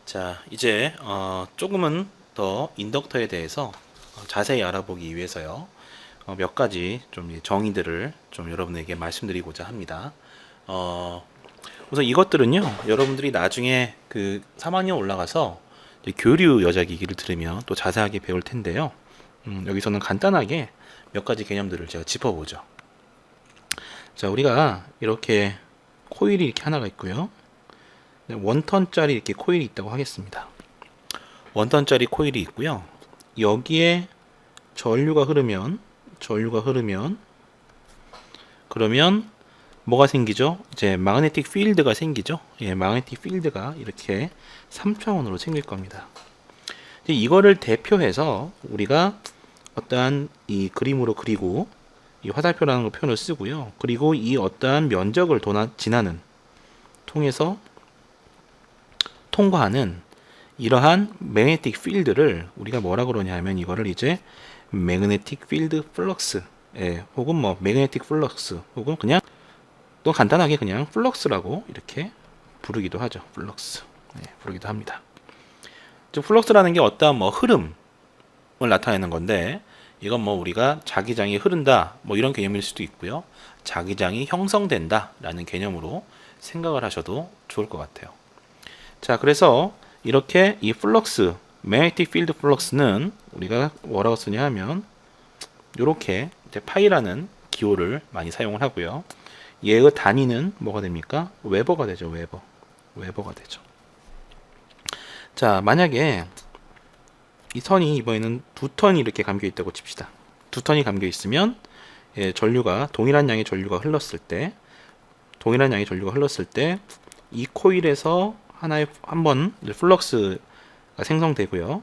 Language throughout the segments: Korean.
자, 이제 조금은 더 인덕터에 대해서 자세히 알아보기 위해서요. 몇 가지 좀 정의들을 좀 여러분에게 말씀드리고자 합니다. 어, 우선 이것들은요, 여러분들이 나중에 그 3학년 올라가서 이제 교류 여자기기를 들으면 또 자세하게 배울 텐데요. 여기서는 간단하게 몇 가지 개념들을 제가 짚어보죠. 자, 우리가 이렇게 코일이 이렇게 하나가 있고요. 원턴짜리 이렇게 코일이 있다고 하겠습니다. 원턴짜리 코일이 있고요. 여기에 전류가 흐르면 그러면 뭐가 생기죠? 이제 마그네틱 필드가 생기죠. 예, 마그네틱 필드가 이렇게 3차원으로 생길 겁니다. 이제 이거를 대표해서 우리가 어떠한 이 그림으로 그리고 이 화살표라는 거 표현을 쓰고요. 그리고 이 어떠한 면적을 지나는 통해서 통과하는 이러한 매그네틱 필드를 우리가 뭐라 그러냐 하면 이거를 이제 매그네틱 필드 플럭스 혹은 뭐 매그네틱 플럭스 혹은 그냥 또 간단하게 그냥 플럭스라고 이렇게 부르기도 하죠. 플럭스 부르기도 합니다. 즉 플럭스라는 게 어떠한 뭐 흐름을 나타내는 건데 이건 뭐 우리가 자기장이 흐른다 뭐 이런 개념일 수도 있고요. 자기장이 형성된다 라는 개념으로 생각을 하셔도 좋을 것 같아요. 자, 그래서 이렇게 이 플럭스, 매그네틱 필드 플럭스는 우리가 뭐라고 쓰냐 하면 이렇게 이제 파이라는 기호를 많이 사용을 하고요. 얘의 단위는 뭐가 됩니까? 웨버가 되죠. 웨버가 되죠. 자, 만약에 이 선이 이번에는 두 턴이 이렇게 감겨 있다고 칩시다. 두 턴이 감겨 있으면 전류가 동일한 양의 전류가 흘렀을 때 이 코일에서 한번 플럭스가 생성되고요.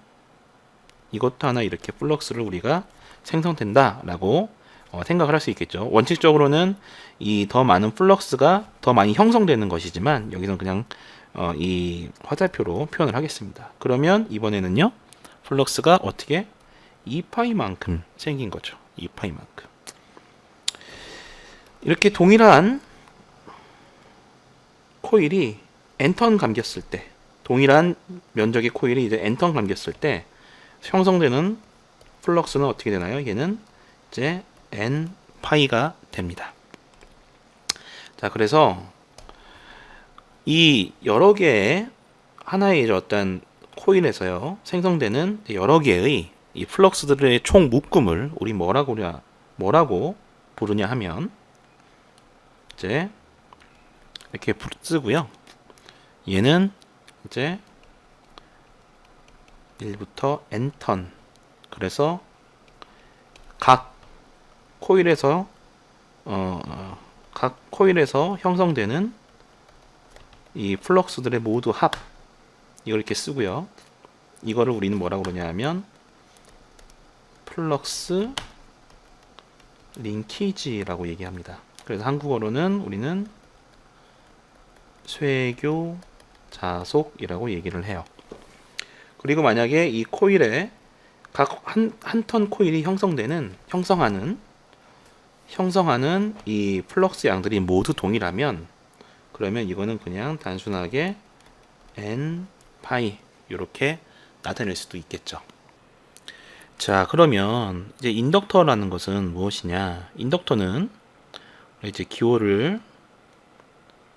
이것도 하나 이렇게 플럭스를 우리가 생성된다라고 생각을 할 수 있겠죠. 원칙적으로는 이 더 많은 플럭스가 더 많이 형성되는 것이지만 여기서는 그냥 이 화살표로 표현을 하겠습니다. 그러면 이번에는요. 플럭스가 어떻게 2파이만큼 생긴 거죠. 2파이만큼. 이렇게 동일한 코일이 n턴 감겼을 때 동일한 면적의 코일이 이제 n턴 감겼을 때 형성되는 플럭스는 어떻게 되나요? 얘는 이제 n 파이가 됩니다. 자, 그래서 이 여러 개의 하나의 어떤 코일에서요 생성되는 여러 개의 이 플럭스들의 총 묶음을 우리 뭐라고 부르냐 하면 이제 이렇게 쓰고요. 얘는 이제 1부터 n턴. 그래서 각 코일에서 형성되는 이 플럭스들의 모두 합 이걸 이렇게 쓰고요. 이거를 우리는 뭐라고 그러냐 하면 플럭스 링키지라고 얘기합니다. 그래서 한국어로는 우리는 쇄교 자속이라고 얘기를 해요. 그리고 만약에 이 코일에 각 한 턴 코일이 형성하는 이 플럭스 양들이 모두 동일하면 그러면 이거는 그냥 단순하게 n 파이 이렇게 나타낼 수도 있겠죠. 자, 그러면 이제 인덕터라는 것은 무엇이냐? 인덕터는 이제 기호를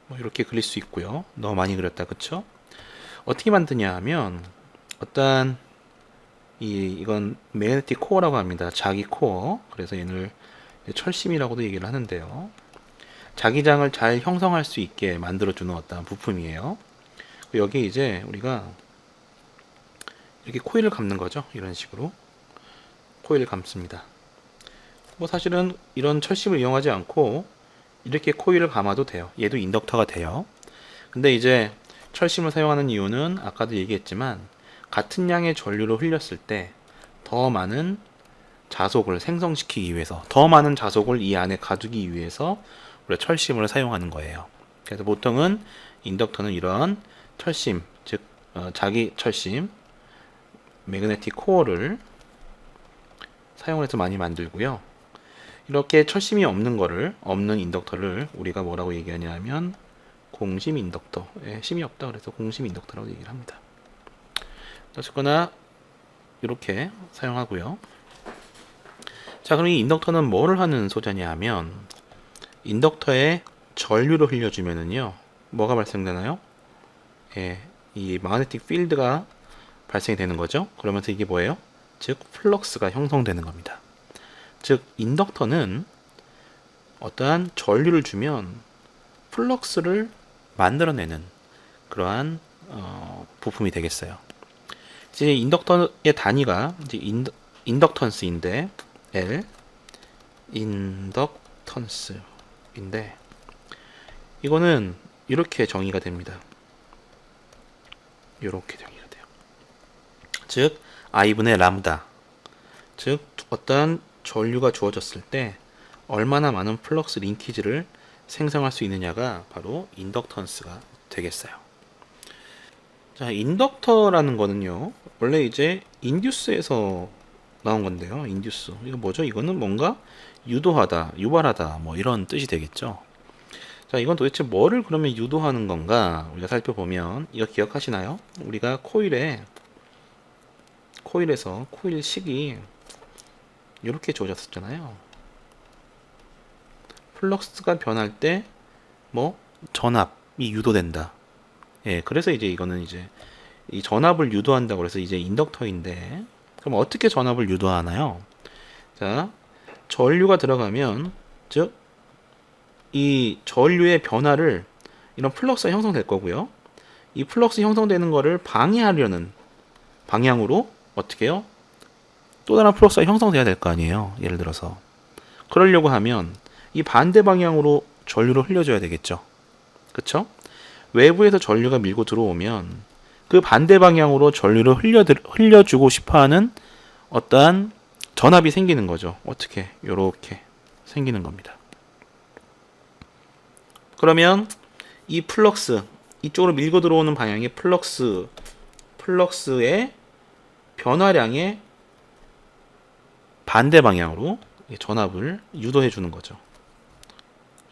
뭐 이렇게 그릴 수 있고요. 너무 많이 그렸다, 그쵸? 어떻게 만드냐 하면 어떤 이건 매그네틱 코어라고 합니다. 자기 코어. 그래서 얘를 철심이라고도 얘기를 하는데요. 자기장을 잘 형성할 수 있게 만들어주는 어떤 부품이에요. 여기 이제 우리가 이렇게 코일을 감는 거죠. 이런 식으로 코일을 감습니다. 뭐 사실은 이런 철심을 이용하지 않고 이렇게 코일을 감아도 돼요. 얘도 인덕터가 돼요. 근데 이제 철심을 사용하는 이유는 아까도 얘기했지만 같은 양의 전류를 흘렸을 때 더 많은 자속을 생성시키기 위해서 더 많은 자속을 이 안에 가두기 위해서 우리가 철심을 사용하는 거예요. 그래서 보통은 인덕터는 이런 철심, 즉 자기 철심, 매그네틱 코어를 사용해서 많이 만들고요. 이렇게 철심이 없는 인덕터를 우리가 뭐라고 얘기하냐 하면 공심 인덕터. 심이 없다 그래서 공심 인덕터라고 얘기를 합니다. 어쨌거나 이렇게 사용하고요. 자, 그럼 이 인덕터는 뭐를 하는 소재냐 하면, 인덕터에 전류를 흘려주면은요, 뭐가 발생되나요? 예, 이 마그네틱 필드가 발생이 되는 거죠. 그러면서 이게 뭐예요? 즉 플럭스가 형성되는 겁니다. 즉 인덕터는 어떠한 전류를 주면 플럭스를 만들어내는 그러한 부품이 되겠어요. 이제 인덕터의 단위가 이제 인덕턴스인데 L 인덕턴스인데 이거는 이렇게 정의가 됩니다. 이렇게 정의가 돼요. 즉 I분의 람다, 즉 어떠한 전류가 주어졌을 때 얼마나 많은 플럭스 링키지를 생성할 수 있느냐가 바로 인덕턴스가 되겠어요. 자, 인덕터라는 거는요, 원래 이제 인듀스에서 나온 건데요. 인듀스. 이거 뭐죠? 이거는 뭔가 유도하다, 유발하다, 뭐 이런 뜻이 되겠죠. 자, 이건 도대체 뭐를 그러면 유도하는 건가? 우리가 살펴보면, 이거 기억하시나요? 우리가 코일에서 코일식이 이렇게 주어졌었잖아요. 플럭스가 변할 때, 뭐, 전압이 유도된다. 예, 그래서 이제 이거는 이제 이 전압을 유도한다고 해서 이제 인덕터인데, 그럼 어떻게 전압을 유도하나요? 자, 전류가 들어가면, 즉, 이 전류의 변화를 이런 플럭스가 형성될 거고요. 이 플럭스 형성되는 거를 방해하려는 방향으로 어떻게 해요? 또 다른 플럭스가 형성돼야 될 거 아니에요. 예를 들어서. 그러려고 하면 이 반대 방향으로 전류를 흘려줘야 되겠죠. 그쵸? 외부에서 전류가 밀고 들어오면 그 반대 방향으로 전류를 흘려주고 싶어하는 어떠한 전압이 생기는 거죠. 어떻게? 요렇게 생기는 겁니다. 그러면 이 플럭스, 이쪽으로 밀고 들어오는 방향의 플럭스의 변화량의 반대 방향으로 전압을 유도해 주는 거죠.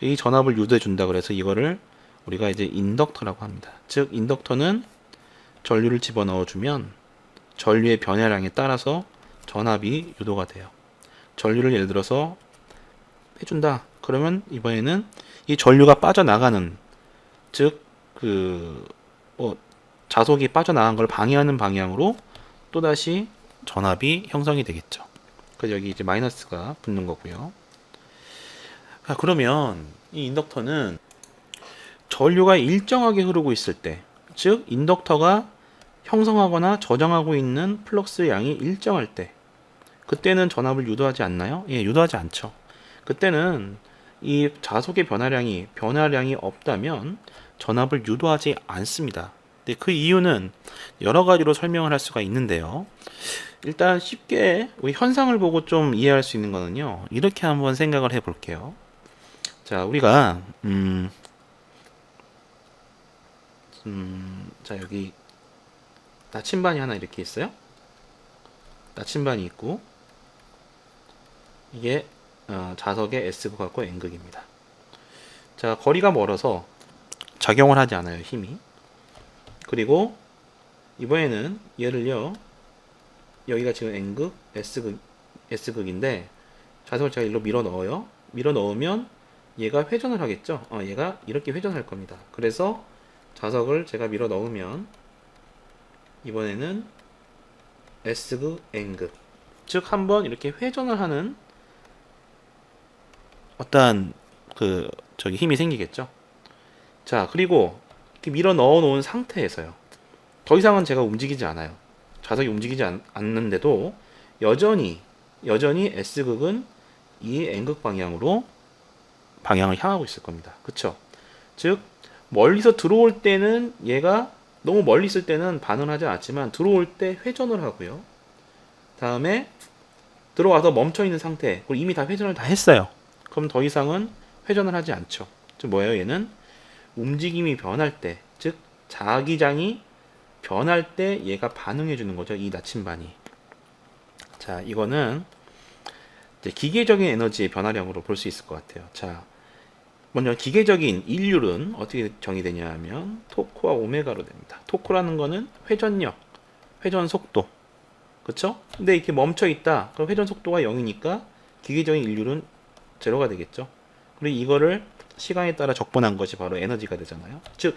이 전압을 유도해 준다 그래서 이거를 우리가 이제 인덕터라고 합니다. 즉 인덕터는 전류를 집어넣어 주면 전류의 변화량에 따라서 전압이 유도가 돼요. 전류를 예를 들어서 해준다. 그러면 이번에는 이 전류가 빠져나가는, 즉 자석이 빠져나간 걸 방해하는 방향으로 또다시 전압이 형성이 되겠죠. 그래서 여기 이제 마이너스가 붙는 거고요. 그러면 이 인덕터는 전류가 일정하게 흐르고 있을 때, 즉 인덕터가 형성하거나 저장하고 있는 플럭스의 양이 일정할 때, 그때는 전압을 유도하지 않나요? 예, 유도하지 않죠. 그때는 이 자석의 변화량이 없다면 전압을 유도하지 않습니다. 근데 그 이유는 여러 가지로 설명을 할 수가 있는데요. 일단 쉽게 우리 현상을 보고 좀 이해할 수 있는 거는요, 이렇게 한번 생각을 해 볼게요. 자, 우리가 자, 여기 나침반이 하나 이렇게 있어요. 나침반이 있고 이게 자석의 S극 같고 N극입니다. 자, 거리가 멀어서 작용을 하지 않아요, 힘이. 그리고 이번에는 얘를요, 여기가 지금 N극, S극인데 자석을 제가 일로 밀어 넣어요. 밀어 넣으면 얘가 회전을 하겠죠. 얘가 이렇게 회전할 겁니다. 그래서 자석을 제가 밀어 넣으면 이번에는 S극, N극, 즉 한번 이렇게 회전을 하는 어떠한 힘이 생기겠죠. 자, 그리고 이렇게 밀어 넣어 놓은 상태에서요, 더 이상은 제가 움직이지 않아요. 자석이 움직이지 않는데도 여전히 S극은 이 N극 방향으로 방향을 향하고 있을 겁니다. 그쵸? 즉 멀리서 들어올 때는 얘가 너무 멀리 있을 때는 반응을 하지 않았지만 들어올 때 회전을 하고요. 다음에 들어와서 멈춰 있는 상태, 그리고 이미 다 회전을 다 했어요. 그럼 더 이상은 회전을 하지 않죠. 즉 뭐예요? 얘는 움직임이 변할 때, 즉 자기장이 변할 때 얘가 반응해 주는 거죠. 이 나침반이. 자, 이거는 이제 기계적인 에너지의 변화량으로 볼 수 있을 것 같아요. 자, 먼저 기계적인 일률은 어떻게 정의되냐 하면 토크와 오메가로 됩니다. 토크라는 거는 회전력, 회전 속도. 그쵸? 근데 이렇게 멈춰 있다. 그럼 회전 속도가 0이니까 기계적인 인류는 제로가 되겠죠. 그리고 이거를 시간에 따라 적분한 것이 바로 에너지가 되잖아요. 즉,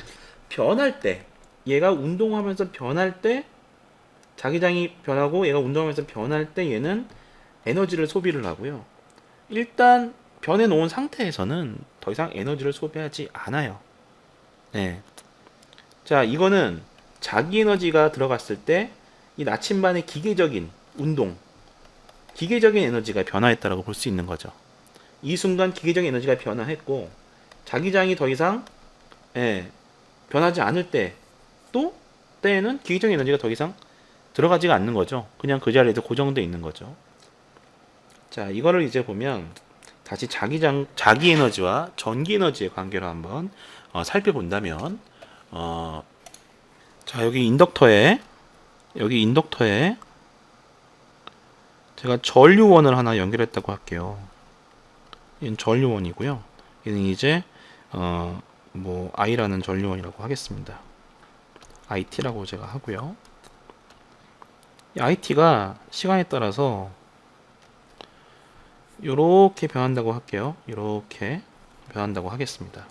변할 때, 얘가 운동하면서 변할 때, 자기장이 변하고 얘가 운동하면서 변할 때 얘는 에너지를 소비를 하고요. 일단 변해 놓은 상태에서는 더 이상 에너지를 소비하지 않아요. 네. 자, 이거는 자기 에너지가 들어갔을 때 이 나침반의 기계적인 운동, 기계적인 에너지가 변화했다라고 볼 수 있는 거죠. 이 순간 기계적인 에너지가 변화했고 자기장이 더 이상 변하지 않을 때 또 때에는 기계적인 에너지가 더 이상 들어가지가 않는 거죠. 그냥 그 자리에서 고정되어 있는 거죠. 자, 이거를 이제 보면 다시 자기 에너지와 전기 에너지의 관계를 한번 살펴본다면 자, 여기 인덕터에 제가 전류원을 하나 연결했다고 할게요. 얘는 전류원이고요. 얘는 이제 뭐 I라는 전류원이라고 하겠습니다. IT라고 제가 하고요. 이 IT가 시간에 따라서 요렇게 변한다고 할게요. 요렇게 변한다고 하겠습니다.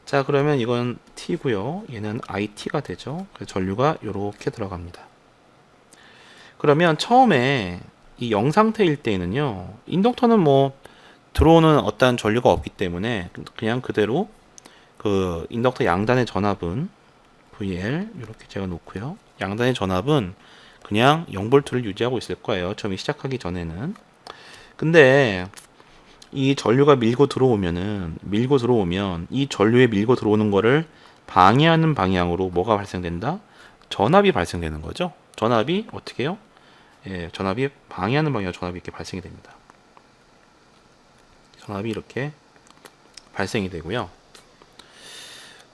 자, 그러면 이건 T고요. 얘는 IT가 되죠. 그래서 전류가 요렇게 들어갑니다. 그러면 처음에 이 0 상태일 때에는요. 인덕터는 뭐 들어오는 어떤 전류가 없기 때문에 그냥 그대로 그 인덕터 양단의 전압은 VL 이렇게 제가 놓고요. 양단의 전압은 그냥 0V를 유지하고 있을 거예요. 처음에 시작하기 전에는. 근데 이 전류가 밀고 들어오면 이 전류에 밀고 들어오는 거를 방해하는 방향으로 뭐가 발생된다? 전압이 발생되는 거죠. 전압이 어떻게 해요? 예, 전압이 방해하는 방향으로 전압이 이렇게 발생이 됩니다. 전압이 이렇게 발생이 되고요.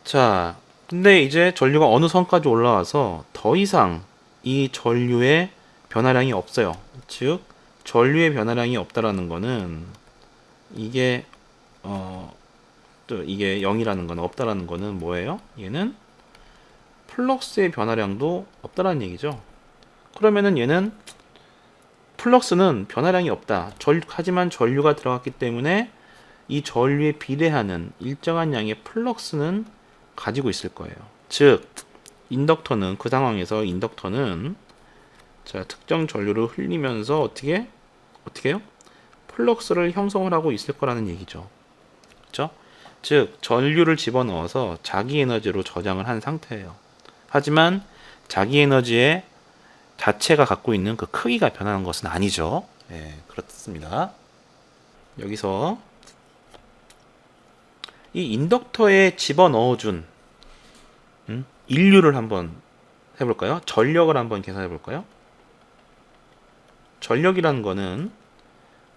자, 근데 이제 전류가 어느 선까지 올라와서 더 이상 이 전류의 변화량이 없어요. 즉, 전류의 변화량이 없다라는 거는 이게 또 이게 0이라는 건 없다라는 거는 뭐예요? 얘는 플럭스의 변화량도 없다라는 얘기죠. 그러면은 얘는 플럭스는 변화량이 없다. 하지만 전류가 들어갔기 때문에 이 전류에 비례하는 일정한 양의 플럭스는 가지고 있을 거예요. 즉, 인덕터는 그 상황에서 인덕터는 자, 특정 전류를 흘리면서 어떻게 해요? 플럭스를 형성을 하고 있을 거라는 얘기죠. 그렇죠? 즉, 전류를 집어넣어서 자기 에너지로 저장을 한 상태예요. 하지만 자기 에너지의 자체가 갖고 있는 그 크기가 변하는 것은 아니죠. 예, 그렇습니다. 여기서 이 인덕터에 집어넣어준 인류를 한번 해볼까요? 전력을 한번 계산해볼까요? 전력이라는 거는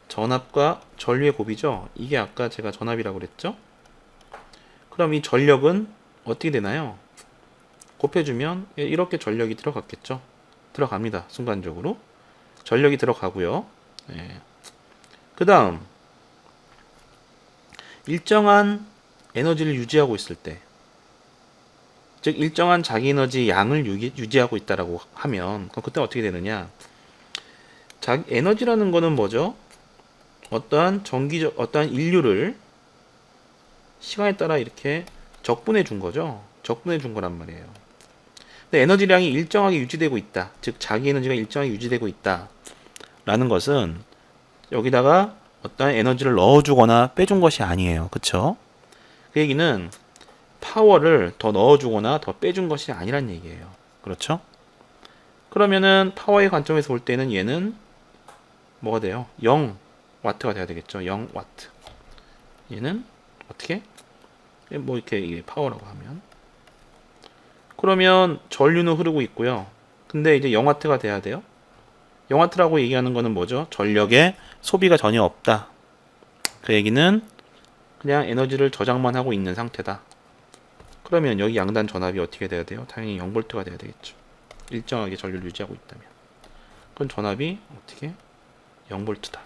전압과 전류의 곱이죠. 이게 아까 제가 전압이라고 그랬죠. 그럼 이 전력은 어떻게 되나요? 곱해주면 이렇게 전력이 들어갔겠죠. 들어갑니다. 순간적으로 전력이 들어가고요. 예. 그 다음 일정한 에너지를 유지하고 있을 때, 즉 일정한 자기 에너지 양을 유지하고 있다라고 하면 그럼 그때 어떻게 되느냐? 자기 에너지라는 거는 뭐죠? 어떠한 인류를 시간에 따라 이렇게 적분해 준 거죠. 적분해 준 거란 말이에요. 근데 에너지량이 일정하게 유지되고 있다. 즉 자기 에너지가 일정하게 유지되고 있다. 라는 것은 여기다가 어떠한 에너지를 넣어주거나 빼준 것이 아니에요. 그쵸? 그 얘기는 파워를 더 넣어주거나 더 빼준 것이 아니란 얘기예요. 그렇죠? 그러면은 파워의 관점에서 볼 때는 얘는 뭐가 돼요? 0W가 돼야 되겠죠. 0W. 얘는 어떻게? 뭐 이렇게 이게 파워라고 하면. 그러면 전류는 흐르고 있고요. 근데 이제 0W가 돼야 돼요. 0W라고 얘기하는 거는 뭐죠? 전력의 소비가 전혀 없다. 그 얘기는 그냥 에너지를 저장만 하고 있는 상태다. 그러면 여기 양단 전압이 어떻게 돼야 돼요? 당연히 0V가 돼야 되겠죠. 일정하게 전류를 유지하고 있다면. 그럼 전압이 어떻게? 0V다.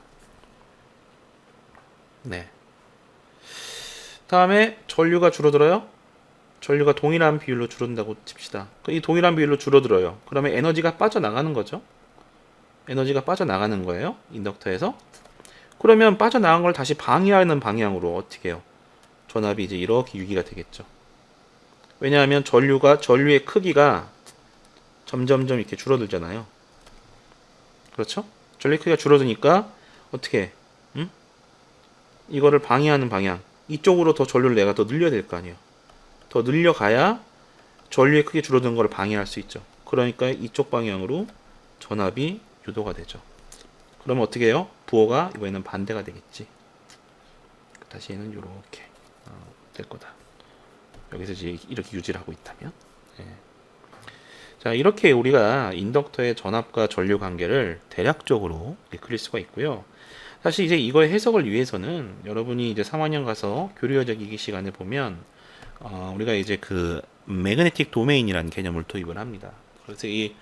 네. 다음에 전류가 줄어들어요? 전류가 동일한 비율로 줄어든다고 칩시다. 이 동일한 비율로 줄어들어요. 그러면 에너지가 빠져나가는 거죠. 에너지가 빠져나가는 거예요. 인덕터에서. 그러면 빠져나간 걸 다시 방해하는 방향으로 어떻게 해요? 전압이 이제 이렇게 유기가 되겠죠. 왜냐하면 전류의 크기가 점점점 이렇게 줄어들잖아요. 그렇죠? 전류의 크기가 줄어드니까 어떻게 해? 응? 이거를 방해하는 방향. 이쪽으로 더 전류를 내가 더 늘려야 될 거 아니에요. 더 늘려가야 전류의 크기 줄어드는 걸 방해할 수 있죠. 그러니까 이쪽 방향으로 전압이 유도가 되죠. 그러면 어떻게 해요? 부호가 이번에는 반대가 되겠지. 다시 얘는 이렇게 될 거다. 여기서 이제 이렇게 유지를 하고 있다면. 예. 자, 이렇게 우리가 인덕터의 전압과 전류 관계를 대략적으로 그릴 수가 있고요. 사실 이제 이거의 해석을 위해서는 여러분이 이제 3학년 가서 교류여적 이기 시간에 보면 우리가 이제 그 매그네틱 도메인이라는 개념을 도입을 합니다. 그래서 이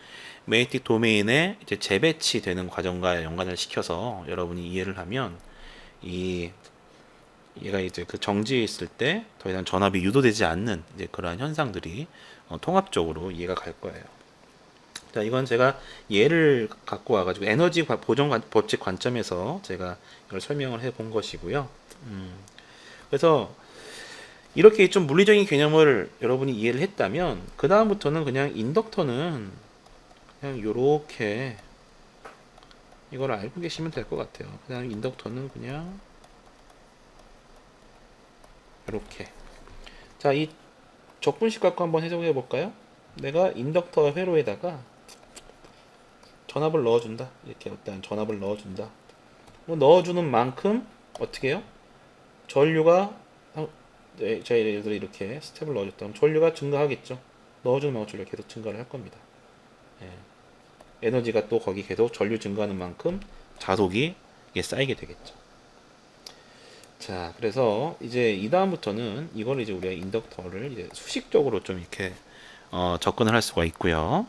매그네틱 도메인에 이제 재배치되는 과정과 연관을 시켜서 여러분이 이해를 하면 얘가 이제 그 정지에 있을 때 더 이상 전압이 유도되지 않는 이제 그러한 현상들이 통합적으로 이해가 갈 거예요. 자, 이건 제가 예를 갖고 와가지고 에너지 보존 법칙 관점에서 제가 이걸 설명을 해 본 것이고요. 그래서 이렇게 좀 물리적인 개념을 여러분이 이해를 했다면 그 다음부터는 그냥 인덕터는 그냥 요렇게 이걸 알고 계시면 될 것 같아요. 그냥 인덕터는 그냥 이렇게. 자, 이 적분식 갖고 한번 해석해 볼까요? 내가 인덕터 회로에다가 전압을 넣어준다. 이렇게 일단 전압을 넣어준다. 뭐 넣어주는 만큼 어떻게 해요? 전류가 제가 예를 들어 이렇게 스텝을 넣어줬다면 전류가 증가하겠죠. 넣어주는 만큼 전류가 계속 증가를 할 겁니다. 예. 에너지가 또 거기 계속 전류 증가하는 만큼 자속이 이게 쌓이게 되겠죠. 자, 그래서 이제 이 다음부터는 이걸 이제 우리가 인덕터를 이제 수식적으로 좀 이렇게 접근을 할 수가 있고요.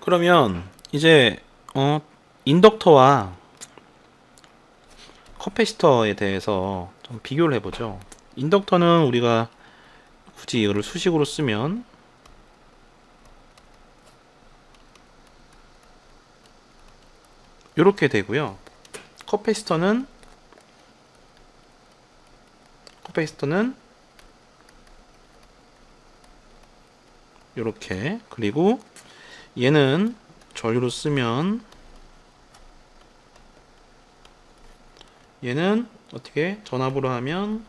그러면 이제 인덕터와 커패시터에 대해서 좀 비교를 해보죠. 인덕터는 우리가 굳이 이거를 수식으로 쓰면 이렇게 되고요. 커패시터는 이렇게, 그리고 얘는 전류로 쓰면 얘는 어떻게 전압으로 하면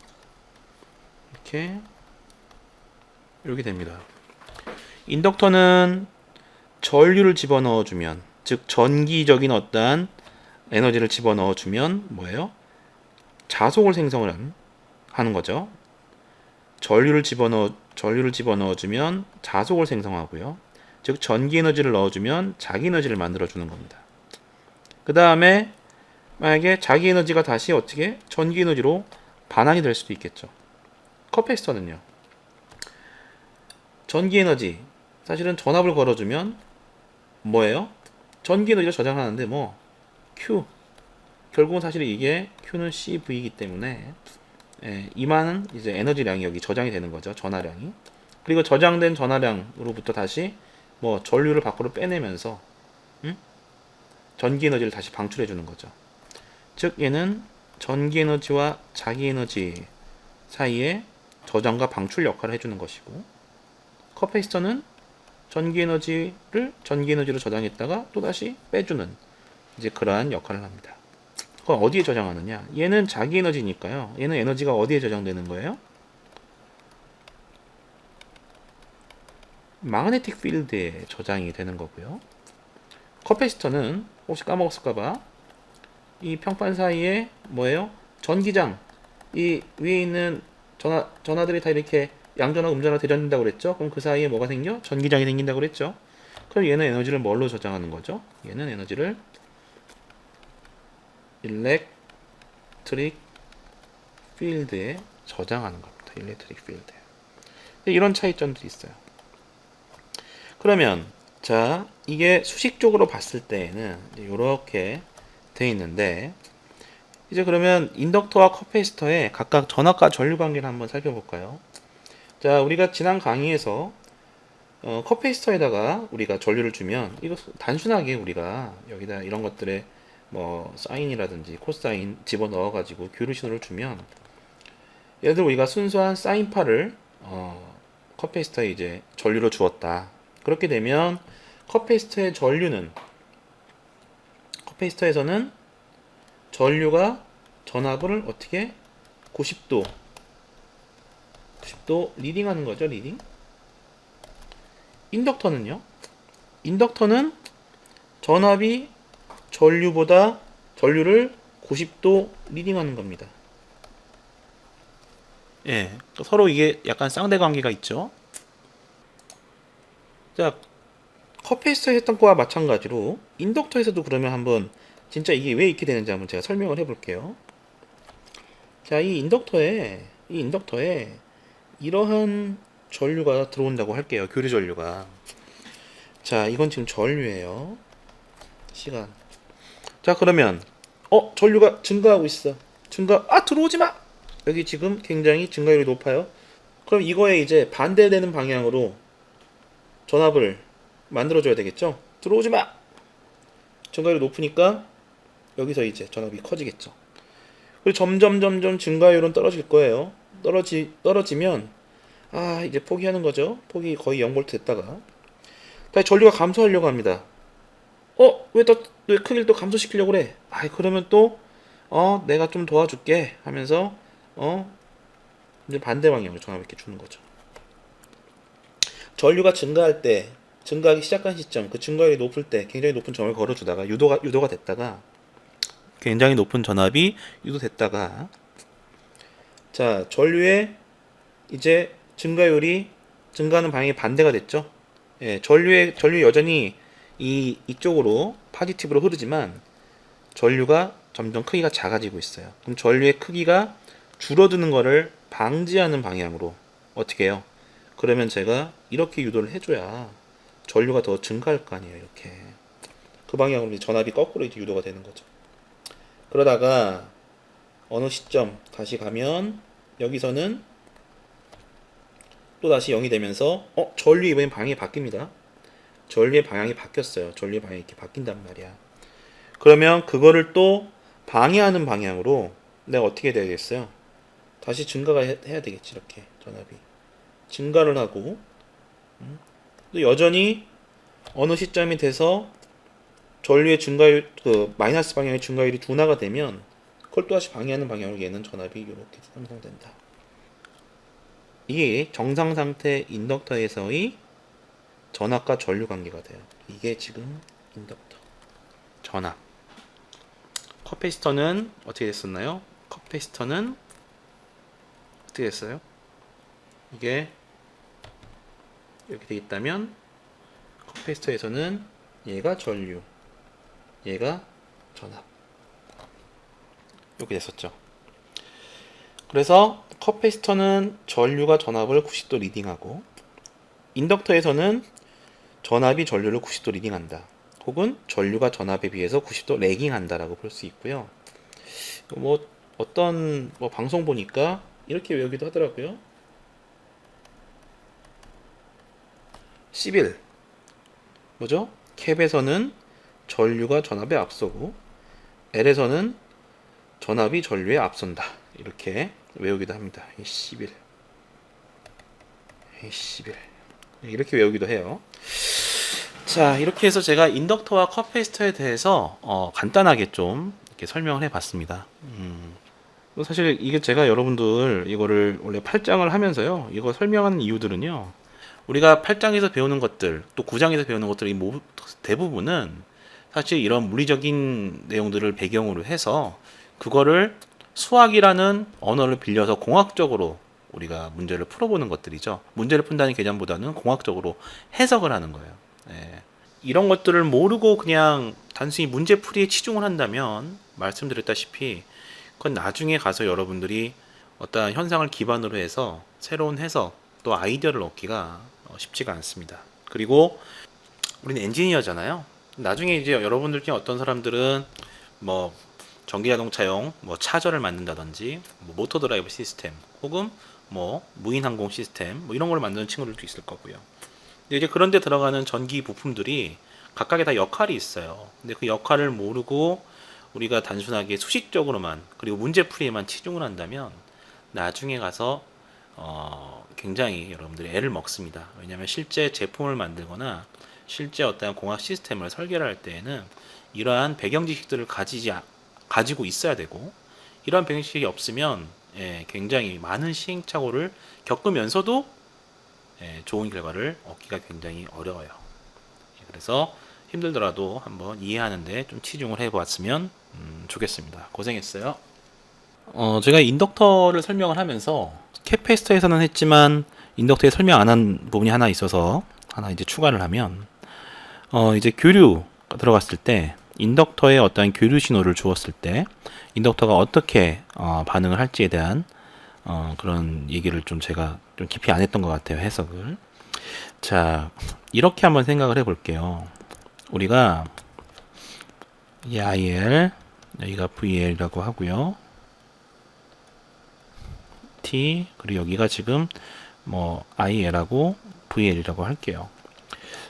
이렇게 됩니다. 인덕터는 전류를 집어넣어 주면, 즉 전기적인 어떠한 에너지를 집어넣어 주면 뭐예요? 자속을 하는 거죠. 전류를 집어넣어 주면 자속을 생성하고요. 즉 전기 에너지를 넣어 주면 자기 에너지를 만들어 주는 겁니다. 그 다음에 만약에 자기 에너지가 다시 어떻게 전기 에너지로 반환이 될 수도 있겠죠. 커패시터는요. 전기 에너지, 사실은 전압을 걸어주면 뭐예요? 전기 에너지를 저장하는데 뭐 Q, 결국은 사실 이게 Q는 CV이기 때문에 이만은 이제 에너지량이 여기 저장이 되는 거죠. 전하량이. 그리고 저장된 전하량으로부터 다시 뭐 전류를 밖으로 빼내면서 전기 에너지를 다시 방출해 주는 거죠. 즉 얘는 전기 에너지와 자기 에너지 사이에 저장과 방출 역할을 해주는 것이고, 커패시터는 전기 에너지로 저장했다가 또 다시 빼주는 이제 그러한 역할을 합니다. 그럼 어디에 저장하느냐? 얘는 자기 에너지니까요. 얘는 에너지가 어디에 저장되는 거예요? 마그네틱 필드에 저장이 되는 거고요. 커패시터는 혹시 까먹었을까봐 이 평판 사이에 뭐예요? 전기장, 이 위에 있는 전하들이 다 이렇게 양전하, 음전하 대전된다고 그랬죠? 그럼 그 사이에 뭐가 생겨? 전기장이 생긴다고 그랬죠? 그럼 얘는 에너지를 뭘로 저장하는 거죠? 얘는 에너지를 일렉트릭 필드에 저장하는 겁니다. 일렉트릭 필드에. 이런 차이점들이 있어요. 그러면 자, 이게 수식적으로 봤을 때에는 이렇게 돼 있는데, 이제 그러면 인덕터와 커패시터의 각각 전압과 전류 관계를 한번 살펴볼까요? 자, 우리가 지난 강의에서 커패시터에다가 우리가 전류를 주면 이거 단순하게 우리가 여기다 이런 것들에 뭐 사인이라든지 코사인 집어넣어 가지고 교류 신호를 주면, 예를 들어 우리가 순수한 사인파를 커패시터에 이제 전류로 주었다. 그렇게 되면 커패시터의 전류는, 커패시터에서는 전류가 전압을 어떻게 90도 리딩하는 거죠. 리딩. 인덕터는요, 인덕터는 전압이 전류를 90도 리딩하는 겁니다. 예, 서로 이게 약간 쌍대 관계가 있죠. 자, 커패시터에 했던 거와 마찬가지로 인덕터에서도 그러면 한번 진짜 이게 왜 이렇게 되는지 한번 제가 설명을 해볼게요. 자, 이 인덕터에 이러한 전류가 들어온다고 할게요. 교류 전류가. 자, 이건 지금 전류예요. 시간. 자, 그러면 전류가 증가하고 있어. 들어오지 마. 여기 지금 굉장히 증가율이 높아요. 그럼 이거에 이제 반대되는 방향으로 전압을 만들어줘야 되겠죠. 들어오지 마. 증가율이 높으니까 여기서 이제 전압이 커지겠죠. 그리고 점점 증가율은 떨어질 거예요. 떨어지면 이제 포기하는 거죠. 포기 거의 0V 됐다가 다시 전류가 감소하려고 합니다. 왜 크기를 또 감소시키려고 그래? 그러면 또 내가 좀 도와줄게 하면서 이제 반대 방향으로 전압을 이렇게 주는 거죠. 전류가 증가하기 시작한 시점, 그 증가율이 높을 때 굉장히 높은 점을 걸어주다가 유도가 됐다가, 굉장히 높은 전압이 유도됐다가, 자, 전류의 이제 증가하는 방향이 반대가 됐죠. 예, 전류 여전히 이쪽으로 파지티브로 흐르지만 전류가 점점 크기가 작아지고 있어요. 그럼 전류의 크기가 줄어드는 것을 방지하는 방향으로 어떻게 해요? 그러면 제가 이렇게 유도를 해줘야 전류가 더 증가할 거 아니에요. 이렇게 그 방향으로 전압이 거꾸로 이제 유도가 되는 거죠. 그러다가 어느 시점 다시 가면 여기서는 또 다시 0이 되면서 전류 이번엔 방향이 바뀝니다. 전류의 방향이 바뀌었어요. 전류의 방향이 이렇게 바뀐단 말이야. 그러면 그거를 또 방해하는 방향으로 내가 어떻게 되겠어요? 다시 증가가 해야 되겠지. 이렇게 전압이 증가를 하고, 또 여전히 어느 시점이 돼서 전류의 증가율, 그 마이너스 방향의 증가율이 둔화가 되면 그걸 또 다시 방해하는 방향으로 얘는 전압이 이렇게 형성된다. 이게 정상 상태 인덕터에서의 전압과 전류 관계가 돼요. 이게 지금 인덕터. 전압. 커패시터는 어떻게 됐었나요? 커패시터는 어떻게 됐어요? 이게 이렇게 되어 있다면 커패시터에서는 얘가 전류, 얘가 전압. 이렇게 됐었죠. 그래서 커패시터는 전류가 전압을 90도 리딩하고, 인덕터에서는 전압이 전류를 90도 리딩한다. 혹은 전류가 전압에 비해서 90도 레깅한다라고 볼 수 있고요. 어떤 방송 보니까 이렇게 외우기도 하더라고요. 11 뭐죠? 캡에서는 전류가 전압에 앞서고 L에서는 전압이 전류에 앞선다. 이렇게 외우기도 합니다. 11 이렇게 외우기도 해요. 자, 이렇게 해서 제가 인덕터와 커패시터에 대해서 간단하게 좀 이렇게 설명을 해봤습니다. 사실 이게 제가 여러분들 이거를 원래 8장을 하면서요, 이거 설명하는 이유들은요, 우리가 8장에서 배우는 것들, 또 9장에서 배우는 것들이 대부분은 사실 이런 물리적인 내용들을 배경으로 해서 그거를 수학이라는 언어를 빌려서 공학적으로 우리가 문제를 풀어보는 것들이죠. 문제를 푼다는 개념보다는 공학적으로 해석을 하는 거예요. 예. 이런 것들을 모르고 그냥 단순히 문제풀이에 치중을 한다면 말씀드렸다시피 그건 나중에 가서 여러분들이 어떠한 현상을 기반으로 해서 새로운 해석 또 아이디어를 얻기가 쉽지가 않습니다. 그리고 우리는 엔지니어잖아요. 나중에 이제 여러분들 중에 어떤 사람들은 전기자동차용 뭐 차저를 만든다든지 뭐 모터 드라이브 시스템 혹은 뭐 무인항공 시스템 뭐 이런 걸 만드는 친구들도 있을 거고요. 근데 이제 그런데 들어가는 전기 부품들이 각각의 다 역할이 있어요. 근데 그 역할을 모르고 우리가 단순하게 수식적으로만 그리고 문제풀이에만 치중을 한다면 나중에 가서 굉장히 여러분들이 애를 먹습니다. 왜냐하면 실제 제품을 만들거나 실제 어떠한 공학 시스템을 설계를 할 때에는 이러한 배경 지식들을 가지고 있어야 되고, 이러한 배경 지식이 없으면 굉장히 많은 시행착오를 겪으면서도 좋은 결과를 얻기가 굉장히 어려워요. 그래서 힘들더라도 한번 이해하는데 좀 치중을 해보았으면 좋겠습니다. 고생했어요. 제가 인덕터를 설명을 하면서 캐패시터에서는 했지만 인덕터에 설명 안 한 부분이 하나 있어서 하나 이제 추가를 하면, 이제 교류가 들어갔을 때 인덕터에 어떠한 교류 신호를 주었을 때 인덕터가 어떻게 반응을 할지에 대한 그런 얘기를 좀 제가 좀 깊이 안 했던 것 같아요, 해석을. 자, 이렇게 한번 생각을 해볼게요. 우리가 이 IL, 여기가 VL이라고 하고요. T, 그리고 여기가 지금 뭐 IL하고 VL이라고 할게요.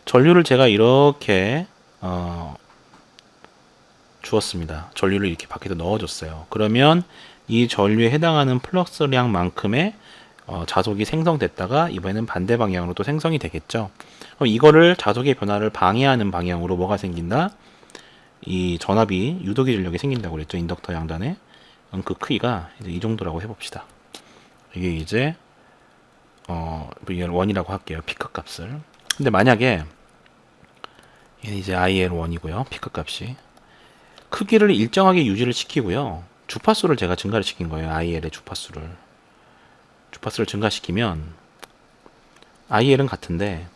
전류를 제가 이렇게 주었습니다. 전류를 이렇게 밖에서 넣어줬어요. 그러면 이 전류에 해당하는 플럭스량만큼의 자속이 생성됐다가 이번에는 반대 방향으로 또 생성이 되겠죠. 그럼 이거를 자속의 변화를 방해하는 방향으로 뭐가 생긴다? 이 전압이 유도기 전력이 생긴다고 그랬죠. 인덕터 양단에. 그 크기가 이제 이 정도라고 해봅시다. 이게 이제 VL1이라고 할게요. 피크 값을. 근데 만약에 얘는 이제 IL1이고요. 피크 값이 크기를 일정하게 유지를 시키고요. 주파수를 제가 증가를 시킨 거예요. IL의 주파수를 증가시키면 IL은 같은데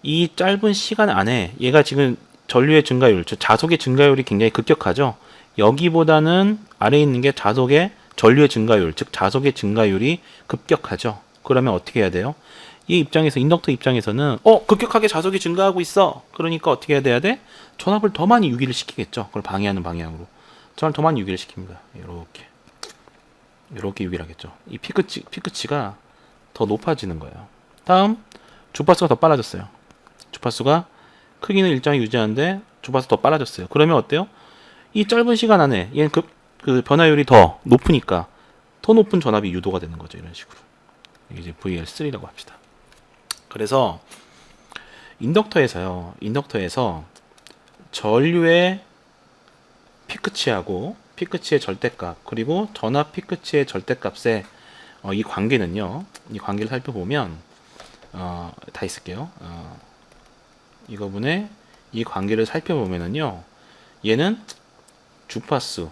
이 짧은 시간 안에 얘가 지금 전류의 증가율, 자속의 증가율이 굉장히 급격하죠. 여기보다는 아래에 있는 게 전류의 증가율, 즉 자속의 증가율이 급격하죠. 그러면 어떻게 해야 돼요? 이 입장에서, 인덕터 입장에서는 급격하게 자속이 증가하고 있어. 그러니까 어떻게 해야 돼야 돼? 전압을 더 많이 유기를 시키겠죠. 그걸 방해하는 방향으로 전압을 더 많이 유기를 시킵니다. 이렇게 유기를 하겠죠. 이 피크치가 더 높아지는 거예요. 다음, 주파수가 더 빨라졌어요. 주파수가 크기는 일정히 유지하는데 주파수 더 빨라졌어요. 그러면 어때요? 이 짧은 시간 안에 얘는 그 변화율이 더 높으니까 더 높은 전압이 유도가 되는 거죠. 이런 식으로. 이게 이제 VL3라고 합시다. 그래서 인덕터에서 전류의 피크치하고 피크치의 절대값, 그리고 전압 피크치의 절대값의 이 관계는요. 이 관계를 살펴보면 다 있을게요. 이거분의 이 관계를 살펴보면은요. 얘는 주파수,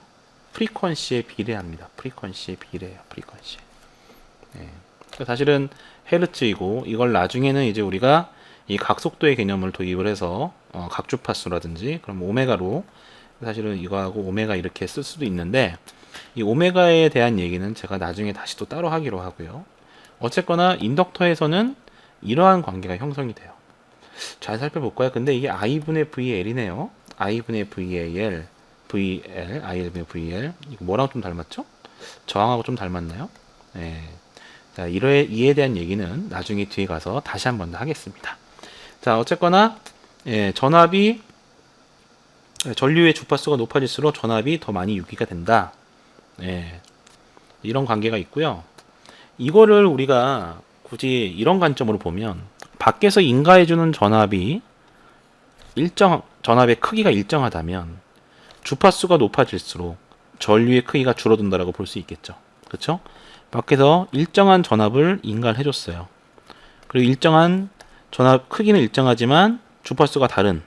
프리퀀시에 비례합니다. 프리퀀시에 비례해요. 프리퀀시. 사실은 헤르츠이고, 이걸 나중에는 이제 우리가 이 각속도의 개념을 도입을 해서 각주파수라든지 그럼 오메가로, 사실은 이거하고 오메가 이렇게 쓸 수도 있는데 이 오메가에 대한 얘기는 제가 나중에 다시 또 따로 하기로 하고요. 어쨌거나 인덕터에서는 이러한 관계가 형성이 돼요. 잘 살펴볼까요? 근데 이게 I분의 VL이네요. I분의 VAL, I분의 VL. 이거 뭐랑 좀 닮았죠? 저항하고 좀 닮았나요? 네. 자, 이에 대한 얘기는 나중에 뒤에 가서 다시 한 번 더 하겠습니다. 자, 어쨌거나 전류의 주파수가 높아질수록 전압이 더 많이 유기가 된다. 이런 관계가 있고요. 이거를 우리가 굳이 이런 관점으로 보면 밖에서 인가해주는 전압의 크기가 일정하다면 주파수가 높아질수록 전류의 크기가 줄어든다라고 볼 수 있겠죠. 그렇죠? 밖에서 일정한 전압을 인가를 해줬어요. 그리고 일정한 전압 크기는 일정하지만 주파수가 다른.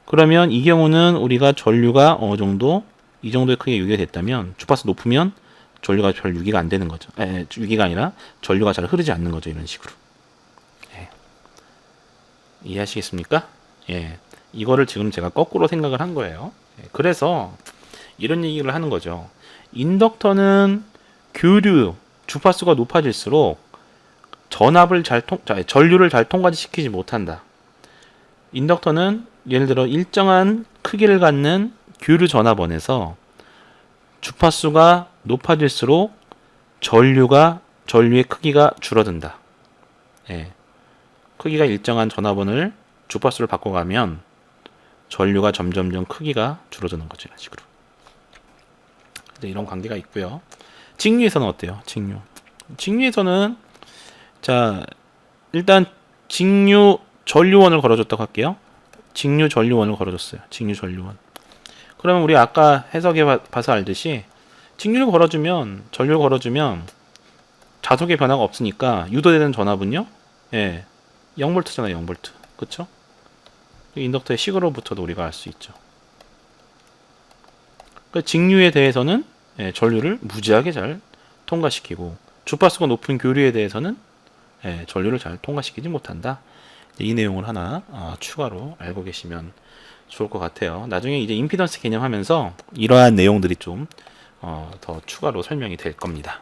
그러면 이 경우는 우리가 전류가 어느 정도 이 정도의 크기가 유기가 됐다면 주파수 높으면 전류가 별 유기가 안 되는 거죠. 유기가 아니라 전류가 잘 흐르지 않는 거죠. 이런 식으로. 이해하시겠습니까? 이거를 지금 제가 거꾸로 생각을 한 거예요. 그래서 이런 얘기를 하는 거죠. 인덕터는 교류, 주파수가 높아질수록 전류를 잘 통과시키지 못한다. 인덕터는 예를 들어 일정한 크기를 갖는 교류 전압원에서 주파수가 높아질수록 전류의 크기가 줄어든다. 예. 크기가 일정한 전압원을 주파수를 바꿔가면 전류가 점점점 크기가 줄어드는 거죠. 이런 식으로. 이런 관계가 있고요. 직류에서는 어때요? 직류에서는 자 일단 직류 전류원을 걸어줬다고 할게요. 직류 전류원을 걸어줬어요. 직류 전류원. 그러면 우리 아까 해석해 봐서 알듯이 직류를 걸어주면 전류를 걸어주면 자속의 변화가 없으니까 유도되는 전압은요. 예, 0V잖아요. 0V. 그쵸? 인덕터의 식으로부터도 우리가 알 수 있죠. 그 직류에 대해서는 예, 전류를 무지하게 잘 통과시키고 주파수가 높은 교류에 대해서는 예, 전류를 잘 통과시키지 못한다. 이 내용을 하나 추가로 알고 계시면 좋을 것 같아요. 나중에 이제 임피던스 개념하면서 이러한 내용들이 좀 더 추가로 설명이 될 겁니다.